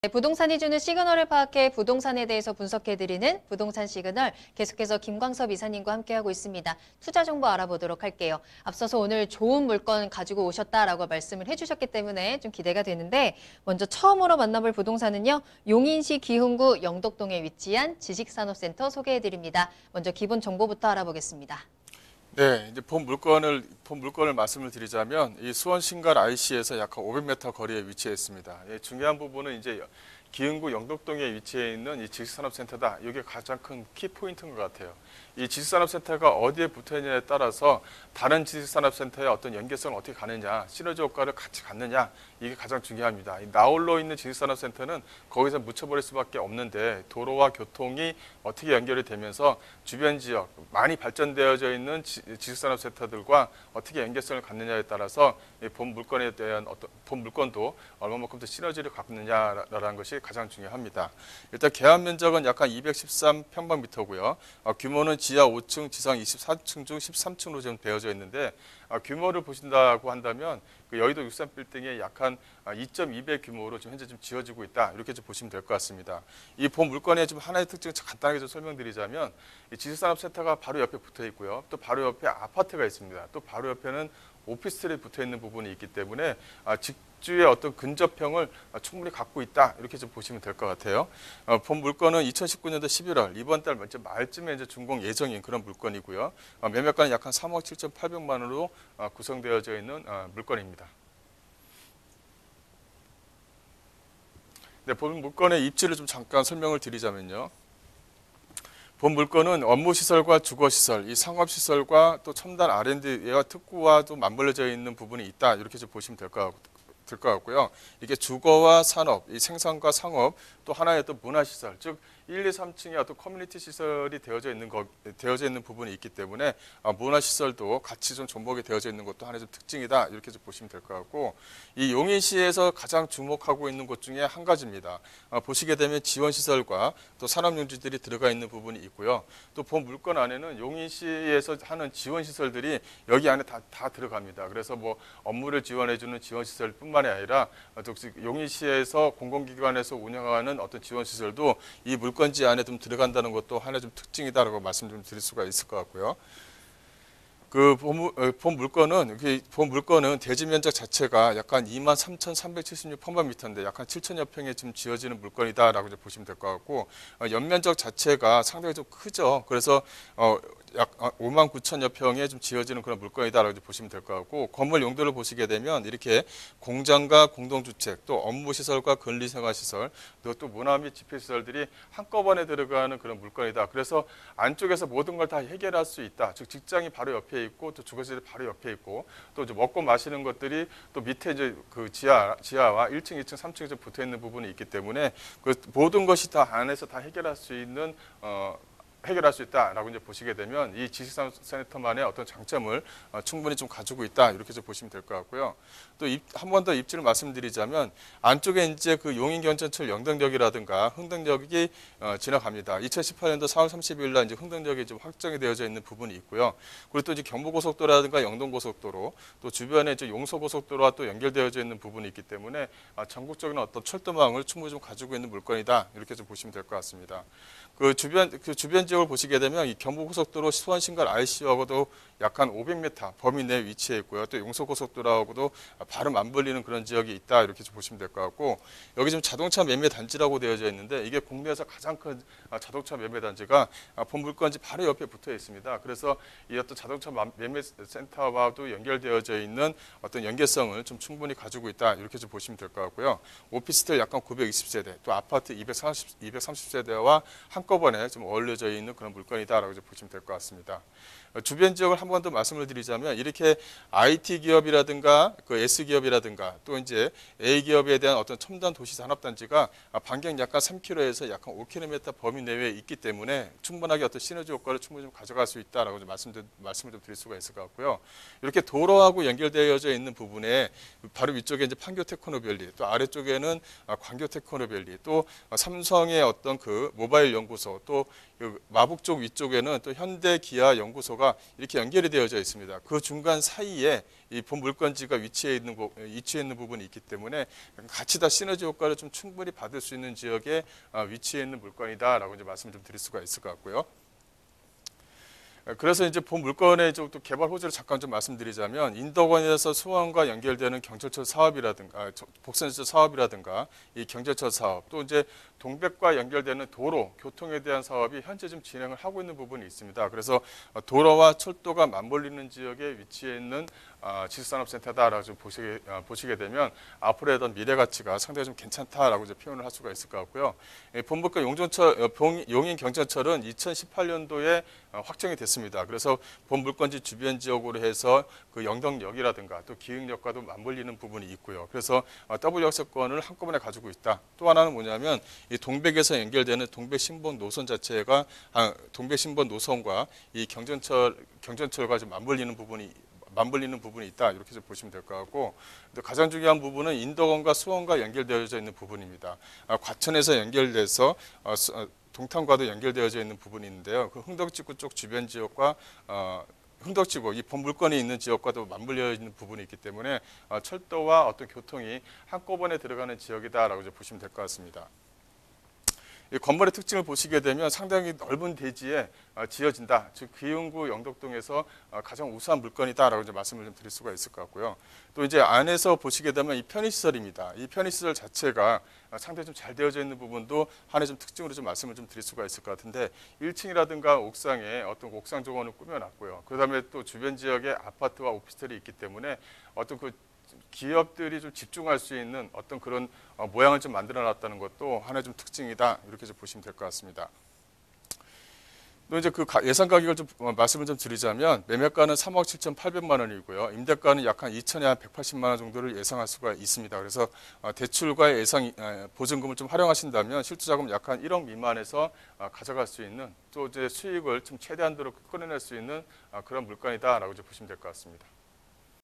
네, 부동산이 주는 시그널을 파악해 부동산에 대해서 분석해드리는 부동산 시그널, 계속해서 김광섭 이사님과 함께하고 있습니다. 투자 정보 알아보도록 할게요. 앞서서 오늘 좋은 물건 가지고 오셨다라고 말씀을 해주셨기 때문에 좀 기대가 되는데, 먼저 처음으로 만나볼 부동산은요, 용인시 기흥구 영덕동에 위치한 지식산업센터 소개해드립니다. 먼저 기본 정보부터 알아보겠습니다. 네, 이제 본 물건을 말씀을 드리자면 이 수원 신갈 IC에서 약 500m 거리에 위치해 있습니다. 예, 중요한 부분은 이제 기흥구 영덕동에 위치해 있는 이 지식산업센터다. 이게 가장 큰 키포인트인 것 같아요. 이 지식산업센터가 어디에 붙어 있느냐에 따라서 다른 지식산업센터의 어떤 연계성을 어떻게 가느냐, 시너지 효과를 같이 갖느냐, 이게 가장 중요합니다. 나홀로 있는 지식산업센터는 거기서 묻혀버릴 수밖에 없는데 도로와 교통이 어떻게 연결이 되면서 주변 지역, 많이 발전되어져 있는 지식산업센터들과 어떻게 연계성을 갖느냐에 따라서 본 물건에 대한 본 물건도 얼마만큼 더 시너지를 갖느냐라는 것이 가장 중요합니다. 일단 계약 면적은 약간 213평방미터고요. 규모는 지하 5층, 지상 24층 중 13층으로 지금 되어져 있는데 규모를 보신다고 한다면 그 여의도 63빌딩의 약한 2.2배 규모로 지금 현재 좀 지어지고 있다. 이렇게 좀 보시면 될 것 같습니다. 이 본 물건의 좀 하나의 특징을 간단하게 좀 설명드리자면 이 지식산업센터가 바로 옆에 붙어 있고요. 또 바로 옆에 아파트가 있습니다. 또 바로 옆에는 오피스텔이 붙어 있는 부분이 있기 때문에 직주의 어떤 근접형을 충분히 갖고 있다. 이렇게 좀 보시면 될 것 같아요. 본 물건은 2019년도 11월 이번 달 말쯤에 이제 준공 예정인 그런 물건이고요. 매매가는 약 한 3억 7,800만 원으로 구성되어져 있는 물건입니다. 네, 본 물건의 입지를 좀 잠깐 설명을 드리자면요. 본 물건은 업무시설과 주거시설, 이 상업시설과 또 첨단 R&D와 특구와도 맞물려져 있는 부분이 있다. 이렇게 좀 보시면 될 것 같고요. 이게 주거와 산업, 이 생산과 상업, 또 하나의 또 문화시설, 즉 1, 2, 3층에 어떤 커뮤니티 시설이 되어져 있는 부분이 있기 때문에 문화시설도 같이 좀 접목이 되어져 있는 것도 하나의 좀 특징이다. 이렇게 좀 보시면 될 것 같고, 이 용인시에서 가장 주목하고 있는 곳 중에 한 가지입니다. 보시게 되면 지원시설과 또 산업용지들이 들어가 있는 부분이 있고요. 또 본 물건 안에는 용인시에서 하는 지원시설들이 여기 안에 다 들어갑니다. 그래서 뭐 업무를 지원해주는 지원시설뿐만이 아니라 용인시에서 공공기관에서 운영하는 어떤 지원시설도 이 물건지 안에 좀 들어간다는 것도 하나의 좀 특징이다라고 말씀 좀 드릴 수가 있을 것 같고요. 본 물건은 대지 면적 자체가 약간 23,376평방미터인데 약간 7천여 평에 지금 지어지는 물건이다라고 이제 보시면 될 것 같고, 연면적 자체가 상당히 좀 크죠. 그래서 약 5만 9천여 평에 좀 지어지는 그런 물건이다라고 보시면 될 것 같고, 건물 용도를 보시게 되면 이렇게 공장과 공동주택, 또 업무시설과 근리생활시설, 또 문화 및 집회시설들이 한꺼번에 들어가는 그런 물건이다. 그래서 안쪽에서 모든 걸 다 해결할 수 있다. 즉 직장이 바로 옆에 있고 또 주거시설이 바로 옆에 있고 또 이제 먹고 마시는 것들이 또 밑에 이제 그 지하와 1층, 2층, 3층에 붙어 있는 부분이 있기 때문에 그 모든 것이 다 안에서 다 해결할 수 있다라고 이제 보시게 되면 이 지식산업센터만의 어떤 장점을 충분히 좀 가지고 있다 이렇게 좀 보시면 될 것 같고요. 또 한 번 더 입지를 말씀드리자면 안쪽에 이제 그 용인경전철 영등역이라든가 흥등역이 지나갑니다. 2018년도 4월 30일 날 이제 흥등역이 좀 확정이 되어져 있는 부분이 있고요. 그리고 또 이제 경부고속도로라든가 영동고속도로 또 주변에 이제 용서고속도로와 또 연결되어져 있는 부분이 있기 때문에 전국적인 어떤 철도망을 충분히 좀 가지고 있는 물건이다 이렇게 좀 보시면 될 것 같습니다. 그 주변 지역을 보시게 되면 이 경부고속도로 수원 신갈 IC하고도 약 한 500m 범위 내에 위치해 있고요. 또 용서고속도로하고도 바로 맞물리는 그런 지역이 있다 이렇게 좀 보시면 될 것 같고, 여기 지금 자동차 매매 단지라고 되어져 있는데 이게 국내에서 가장 큰 자동차 매매 단지가 본 물건지 바로 옆에 붙어 있습니다. 그래서 이 어떤 자동차 매매 센터와도 연결되어져 있는 어떤 연계성을 좀 충분히 가지고 있다 이렇게 좀 보시면 될 것 같고요. 오피스텔 약간 920세대, 또 아파트 230세대와 한꺼번에 좀 어울려져 있는 그런 물건이다라고 보시면 될 것 같습니다. 주변 지역을 한 번 더 말씀을 드리자면 이렇게 IT 기업이라든가 그 S 기업이라든가 또 이제 A 기업에 대한 어떤 첨단 도시 산업 단지가 반경 약간 3km에서 약간 5km 범위 내외에 있기 때문에 충분하게 어떤 시너지 효과를 충분히 좀 가져갈 수 있다라고 말씀을 좀 드릴 수가 있을 것 같고요. 이렇게 도로하고 연결되어져 있는 부분에 바로 위쪽에 이제 판교 테크노밸리, 또 아래쪽에는 광교 테크노밸리, 또 삼성의 어떤 그 모바일 연구소, 또 마북 쪽 위쪽에는 또 현대 기아 연구소가 이렇게 연결이 되어져 있습니다. 그 중간 사이에 이 본 물건지가 위치해 있는 부분이 있기 때문에 같이 다 시너지 효과를 좀 충분히 받을 수 있는 지역에 위치해 있는 물건이다라고 이제 말씀을 좀 드릴 수가 있을 것 같고요. 그래서 이제 본 물건의 또 개발 호재를 잠깐 좀 말씀드리자면 인덕원에서 수원과 연결되는 경철철 사업이라든가 복선지철 사업이라든가 이 경철철 사업 또 이제 동백과 연결되는 도로 교통에 대한 사업이 현재 좀 진행을 하고 있는 부분이 있습니다. 그래서 도로와 철도가 맞물리는 지역에 위치해 있는 지식산업센터다라고 좀 보시게 되면 앞으로의 어떤 미래 가치가 상당히 좀 괜찮다라고 이제 표현을 할 수가 있을 것 같고요. 본부과 용인 경전철은 2018년도에 확정이 됐습니다. 그래서 본 물건지 주변 지역으로 해서 그 영덕역이라든가 또 기흥역과도 맞물리는 부분이 있고요. 그래서 W 역세권을 한꺼번에 가지고 있다. 또 하나는 뭐냐면 이 동백에서 연결되는 동백신번 노선 자체가 동백신번 노선과 이 경전철과 좀 맞물리는 부분이 있다. 이렇게 좀 보시면 될 것 같고 가장 중요한 부분은 인덕원과 수원과 연결되어져 있는 부분입니다. 과천에서 연결돼서 동탄과도 연결되어져 있는 부분이 있는데요. 그 흥덕지구 쪽 주변 지역과 흥덕지구 이 본 물건이 있는 지역과도 맞물려 있는 부분이 있기 때문에 철도와 어떤 교통이 한꺼번에 들어가는 지역이다라고 이제 보시면 될 것 같습니다. 이 건물의 특징을 보시게 되면 상당히 넓은 대지에 지어진다. 즉 기흥구 영덕동에서 가장 우수한 물건이다라고 이제 말씀을 좀 드릴 수가 있을 것 같고요. 또 이제 안에서 보시게 되면 이 편의시설입니다. 이 편의시설 자체가 상당히 좀 잘 되어져 있는 부분도 하나의 좀 특징으로 좀 말씀을 좀 드릴 수가 있을 것 같은데 1층이라든가 옥상에 어떤 옥상 정원을 꾸며놨고요. 그다음에 또 주변 지역에 아파트와 오피스텔이 있기 때문에 어떤 그 기업들이 좀 집중할 수 있는 어떤 그런 모양을 좀 만들어 놨다는 것도 하나의 좀 특징이다. 이렇게 좀 보시면 될 것 같습니다. 또 이제 그 예상 가격을 좀 말씀을 좀 드리자면 매매가는 3억 7,800만 원이고요. 임대가는 약 한 2천에 180만 원 정도를 예상할 수가 있습니다. 그래서 대출과 예상 보증금을 좀 활용하신다면 실투자금 약 한 1억 미만에서 가져갈 수 있는 또 이제 수익을 좀 최대한도로 끌어낼 수 있는 그런 물건이다라고 이제 보시면 될 것 같습니다.